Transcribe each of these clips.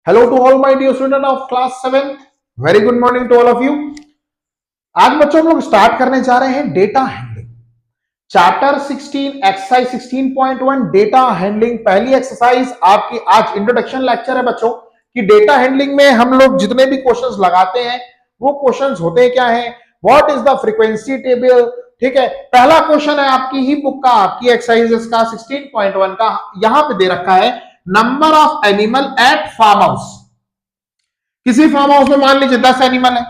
Hello to all my dear student of class 7. Very good morning to all of you. आज बच्चों हम लोग start करने जा रहे हैं data handling chapter 16 exercise 16.1 data handling. पहली एक्सरसाइज आपकी आज इंट्रोडक्शन लेक्चर है बच्चों कि डेटा हैंडलिंग में हम लोग जितने भी क्वेश्चंस लगाते हैं वो क्वेश्चंस होते क्या हैं, what is the frequency table. ठीक है, पहला क्वेश्चन है आपकी ही बुक का, आपकी एक्सरसाइजेस का 16.1 का। यहां पे दे रखा है number of animal at farm house. किसी फार्म हाउस में मान लीजिए 10 एनिमल है,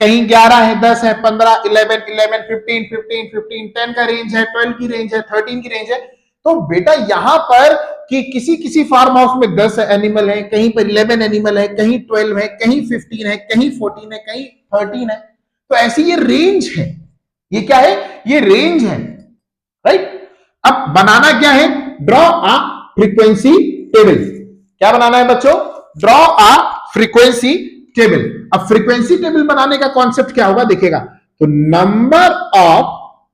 कहीं 11 है, 10 है, 15, 11, 11, 15, 15, 15, 10 का रेंज है, 12 की रेंज है, 13 की रेंज है। तो बेटा यहां पर कि किसी किसी फार्म हाउस में 10 एनिमल है, कहीं पर 11 एनिमल है, कहीं 12 है, कहीं 15 है, कहीं 14 है, कहीं 13 है। तो ऐसी ये रेंज है। ये क्या है? ये रेंज है, राइट। अब बनाना क्या है? Draw a frequency table. क्या बनाना है बच्चों? Draw a frequency table. अब फ्रीक्वेंसी टेबल बनाने का कॉन्सेप्ट क्या होगा देखिएगा। तो नंबर ऑफ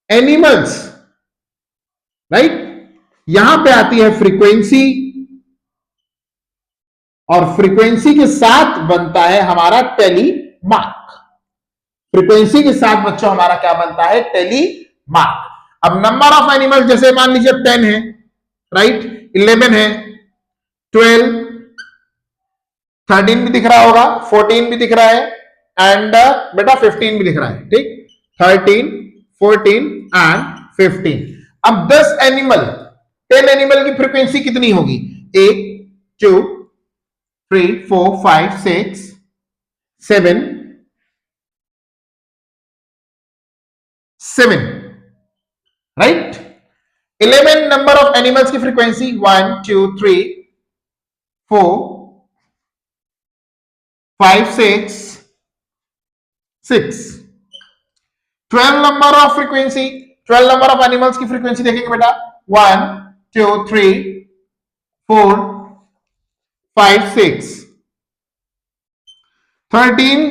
एनिमल्स, राइट, यहां पे आती है फ्रीक्वेंसी और फ्रीक्वेंसी के साथ बनता है हमारा टेली मार्क। फ्रीक्वेंसी के साथ बच्चों हमारा क्या बनता है? Tally mark. अब नंबर ऑफ एनिमल्स जैसे मान लीजिए 10 है, राइट, 11 है, 12, 13 भी दिख रहा होगा, 14 भी दिख रहा है एंड बेटा 15 भी दिख रहा है। ठीक, 13, 14 एंड 15। अब 10 एनिमल, 10 एनिमल की फ्रीक्वेंसी कितनी होगी? 1 2 3 4 5 6 7 7, राइट। 11 नंबर ऑफ एनिमल्स की frequency 1 2 3 4 5 6 6। 12 number of frequency, 12 number of animals की फ्रीक्वेंसी देखेंगे बेटा 1 2 3 4 5 6। 13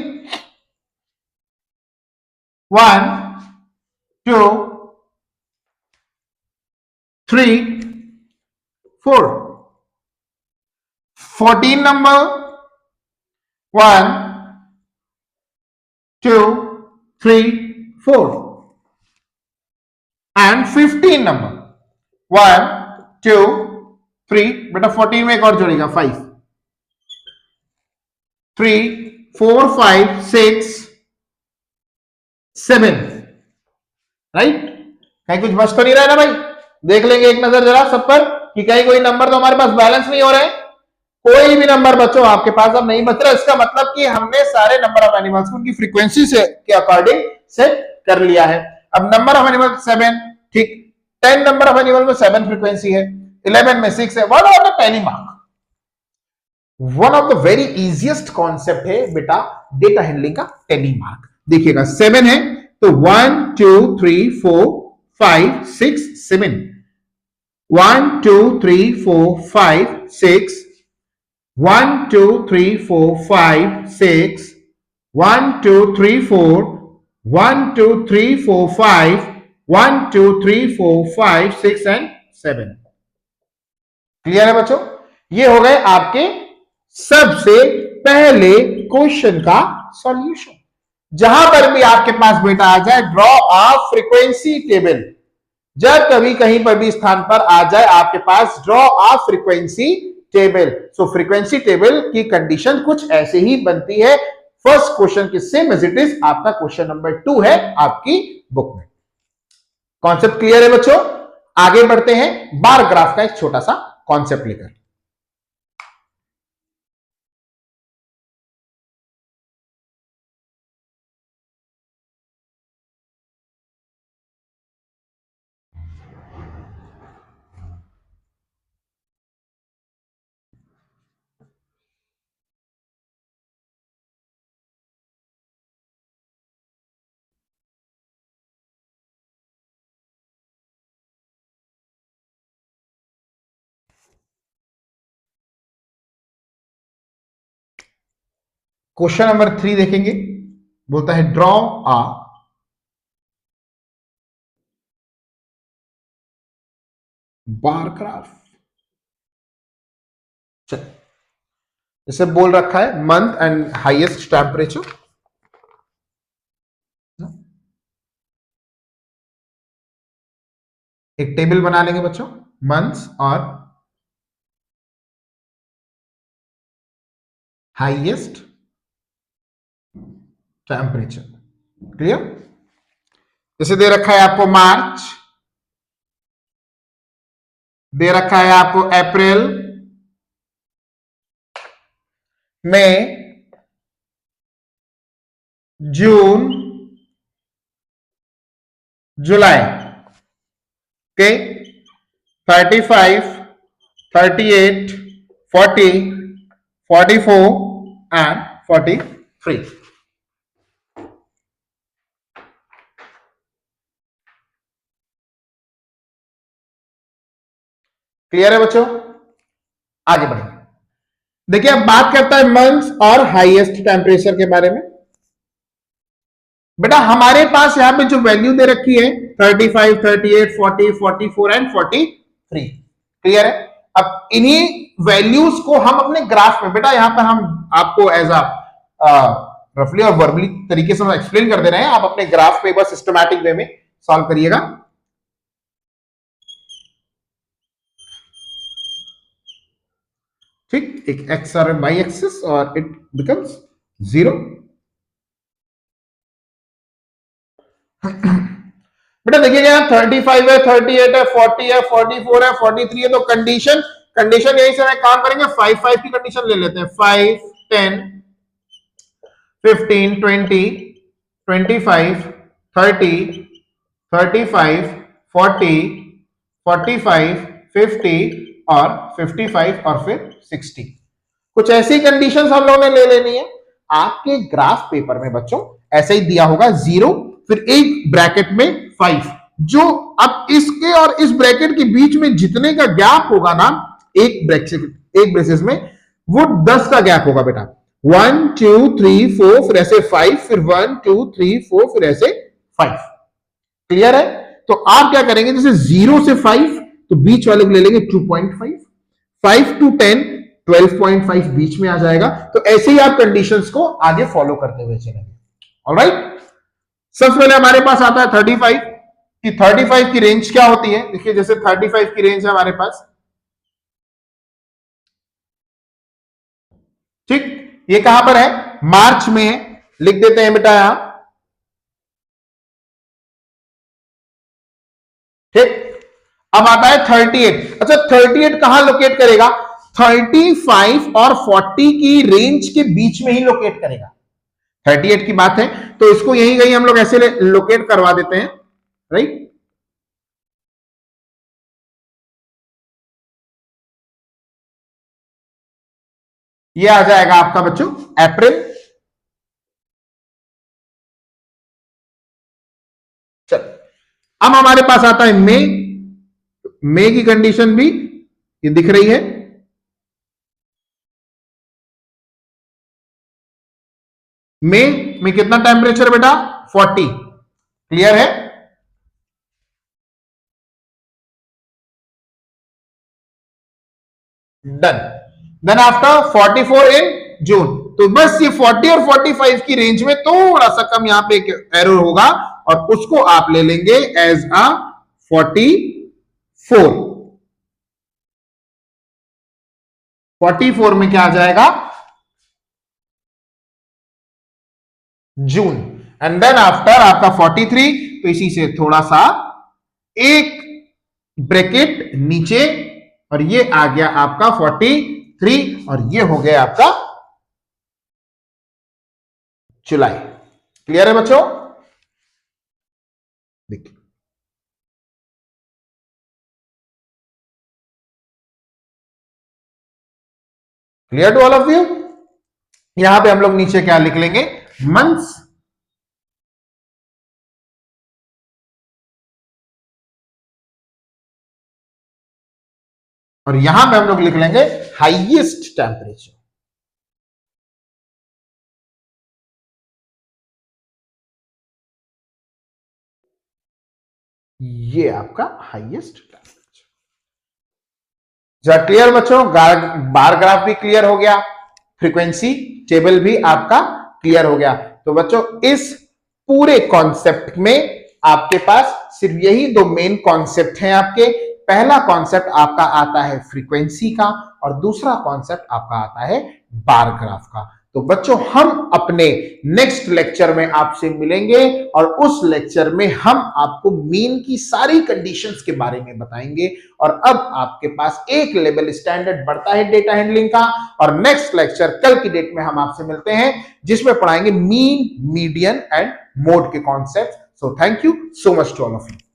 1 2 3 4। 14 नंबर 1 2 3 4 एंड 15 नंबर 1 2 3। बेटा 14 में एक और जोड़ेगा 5 3 4 5 6 7, राइट। कहीं कुछ बच तो नहीं रहा है ना भाई? देख लेंगे एक नजर जरा सब पर कि कहीं कोई नंबर तो हमारे पास बैलेंस नहीं हो रहे हैं। कोई भी नंबर बच्चों आपके पास अब नहीं बच रहा। इसका मतलब कि हमने सारे नंबर ऑफ एनिमल्स को उनकी फ्रीक्वेंसी से के अकॉर्डिंग सेट कर लिया है। अब नंबर ऑफ एनिमल 7, ठीक, 10 नंबर ऑफ एनिमल में 7 फ्रीक्वेंसी है, 11 में 6 है। What are the tally mark? One of the very easiest concept है बेटा डेटा हैंडलिंग का टेली मार्क। देखिएगा 7 है तो 1 2 3 4 5 6 7, 1 2 3 4 5 6, 1 2 3 4 5 6, 1 2 3 4, 1 2 3 4 5, 1 2 3 4 5 6 एंड 7। क्लियर है बच्चों? ये हो गए आपके सबसे पहले क्वेश्चन का सॉल्यूशन। जहां पर भी आपके पास बेटा आ जाए ड्रॉ अ फ्रीक्वेंसी टेबल, जब कभी कहीं पर भी स्थान पर आ जाए आपके पास draw a frequency table, so frequency table की कंडीशन कुछ ऐसे ही बनती है। फर्स्ट क्वेश्चन की सेम एज इट इज आपका क्वेश्चन नंबर 2 है आपकी बुक में। कॉन्सेप्ट क्लियर है बच्चों? आगे बढ़ते हैं बार ग्राफ का एक छोटा सा कॉन्सेप्ट लेकर। क्वेश्चन नंबर 3 देखेंगे, बोलता है ड्रॉ अ बार ग्राफ। इसे बोल रखा है मंथ एंड हाईएस्ट टेम्परेचर। एक टेबल बना लेंगे बच्चों, मंथ्स और हाईएस्ट टेम्परेचर। क्लियर? जैसे दे रखा है आपको मार्च, दे रखा है आपको अप्रैल, मई, जून, जुलाई। Okay, 35, 38, 40, 44 and 43। क्लियर है बच्चों? आगे बढ़ेंगे। देखिए अब बात करता है मंथ्स और हाईएस्ट टेम्परेचर के बारे में। बेटा हमारे पास यहां पे जो वैल्यू दे रखी है 35, 38, 40, 44 एंड 43। क्लियर है? अब इन्हीं वैल्यूज को हम अपने ग्राफ में, बेटा यहां पे हम आपको एज रफली और वर्बली तरीके से एक्सप्लेन कर दे रहे हैं, आप अपने ग्राफ पे बस सिस्टमैटिक वे में सॉल्व करिएगा। ठीक, एक एक्स और वाई एक्सिस और इट बिकम्स 0। बेटा देखिएगा 35 है, 38 है, 40 है, 44 है, 43 है, तो कंडीशन यही से काम करेंगे। 5 की कंडीशन ले लेते हैं। 5, 10, 15, 20, 25, 30, 35, 40, 45, 50 और 55 और फिर 60। कुछ ऐसी कंडीशंस हम लोगों ने ले लेनी है। आपके ग्राफ पेपर में बच्चों ऐसे ही दिया होगा 0 फिर एक ब्रैकेट में 5, जो अब इसके और इस ब्रैकेट के बीच में जितने का गैप होगा ना, एक ब्रेसेस में वो 10 का गैप होगा बेटा। 1, 2, 3, 4 फिर ऐसे 5, फिर 1, 2, 3, 4 फिर ऐसे 5। क्लियर है? तो आप क्या करेंगे, जैसे 0 से 5 तो बीच वाले को ले लेंगे 2.5, 5 to 10 12.5 बीच में आ जाएगा। तो ऐसे ही आप कंडीशंस को आगे फॉलो करते हुए चलेंगे। ऑलराइट, सबसे पहले हमारे पास आता है 35 कि 35 की रेंज क्या होती है। देखिए जैसे 35 की रेंज है हमारे पास, ठीक, ये कहां पर है, मार्च में है, लिख देते हैं बेटा यहां। ठीक, अब आता है 38। अच्छा 38 कहां लोकेट करेगा, 35 और 40 की रेंज के बीच में ही लोकेट करेगा। 38 की बात है तो इसको यहीं कहीं हम लोग ऐसे लोकेट करवा देते हैं, राइट। ये आ जाएगा आपका बच्चों अप्रैल। चल अब हमारे पास आता है मई। मई की कंडीशन भी ये दिख रही है। मई में कितना टेम्परेचर बेटा, 40। क्लियर है? डन। देन आफ्टर 44 इन जून। तो बस ये 40 और 45 की रेंज में थोड़ा सा कम यहां पे एक एरर होगा और उसको आप ले लेंगे एज अ 44। 44 में क्या आ जाएगा, जून। एंड देन आफ्टर आपका 43, तो इसी से थोड़ा सा एक ब्रैकेट नीचे और ये आ गया आपका 43 और ये हो गया आपका जुलाई। क्लियर है बच्चों? देखिए clear to all of you. यहां पे हम लोग नीचे क्या लिख लेंगे, मंथ्स और यहां पे हम लोग लिख लेंगे हाईएस्ट टेम्परेचर। ये आपका हाईएस्ट टेम्परेचर। क्लियर बच्चों? बार ग्राफ भी क्लियर हो गया। फ्रीक्वेंसी टेबल भी आपका क्लियर हो गया। तो बच्चों इस पूरे कॉन्सेप्ट में आपके पास सिर्फ यही दो मेन कॉन्सेप्ट हैं आपके। पहला कॉन्सेप्ट आपका आता है फ्रीक्वेंसी का और दूसरा कॉन्सेप्ट आपका आता है बार ग्राफ का। तो बच्चों हम अपने नेक्स्ट लेक्चर में आपसे मिलेंगे और उस लेक्चर में हम आपको मीन की सारी कंडीशंस के बारे में बताएंगे। और अब आपके पास एक लेवल स्टैंडर्ड बढ़ता है डेटा हैंडलिंग का। और नेक्स्ट लेक्चर कल की डेट में हम आपसे मिलते हैं जिसमें पढ़ाएंगे मीन, मीडियन एंड मोड के concept. So thank you so much to all of you.